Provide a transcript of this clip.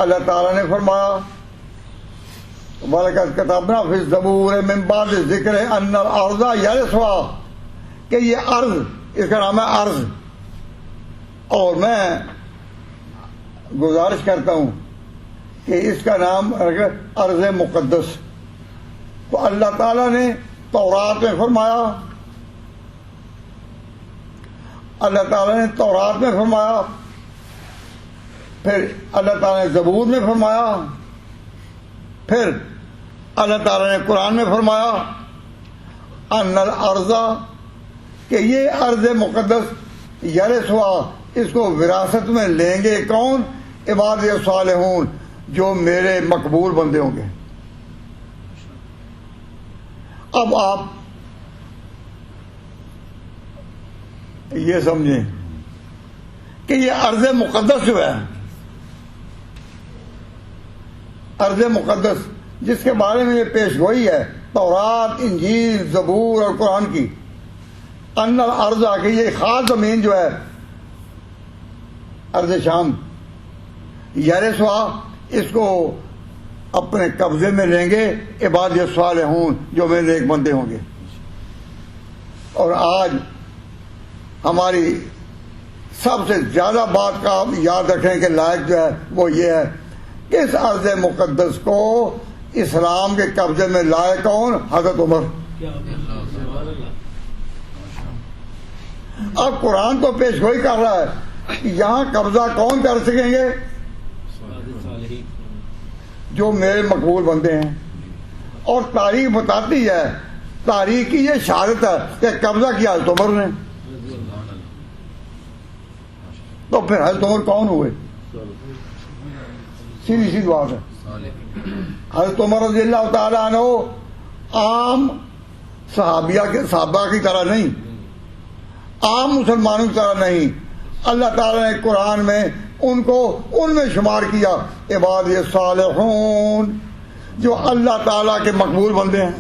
اللہ تعالیٰ نے فرمایا وَلَقَدْ كَتَبْنَا فِي الزَّبُورِ مِن بَعْدِ الذِّكْرِ أَنَّ الْأَرْضَ يَرِثُهَا، کہ یہ ارض، اس کا نام ہے ارض. اور میں گزارش کرتا ہوں کہ اس کا نام ارض مقدس. تو اللہ تعالیٰ نے تورات میں فرمایا، اللہ تعالیٰ نے تورات میں فرمایا، پھر اللہ تعالیٰ نے زبور میں فرمایا، پھر اللہ تعالیٰ نے قرآن میں فرمایا ان الارض، کہ یہ ارض مقدس یرثھا، اس کو وراثت میں لیں گے کون؟ عباد الصالحون، جو میرے مقبول بندے ہوں گے. اب آپ یہ سمجھیں کہ یہ ارض مقدس جو ہے، ارض مقدس جس کے بارے میں یہ پیش گوئی ہے تورات، انجیل، زبور اور قرآن کی، ان الارض، کہ یہ خاص زمین جو ہے ارض شام، یرثھا، اس کو اپنے قبضے میں لیں گے عباد الصالحون، جو میرے نیک بندے ہوں گے. اور آج ہماری سب سے زیادہ بات کا یاد رکھنے کے لائق جو ہے وہ یہ ہے کہ اس ارض مقدس کو اسلام کے قبضے میں لائے کون؟ حضرت عمر. اب قرآن تو پیش گوئی کر رہا ہے کہ یہاں قبضہ کون کر سکیں گے؟ جو میرے مقبول بندے ہیں. اور تاریخ بتاتی ہے، تاریخ کی یہ شہادت ہے کہ قبضہ کیا حضرت عمر نے. تو پھر حضرت عمر کون ہوئے؟ سیدھی سی بات ہے. حضرت عمر رضی اللہ تعالیٰ عنہ عام صحابہ کی طرح نہیں، عام مسلمانوں کی طرح نہیں. اللہ تعالیٰ نے قرآن میں ان کو ان میں شمار کیا عباد الصالحون، جو اللہ تعالیٰ کے مقبول بندے ہیں.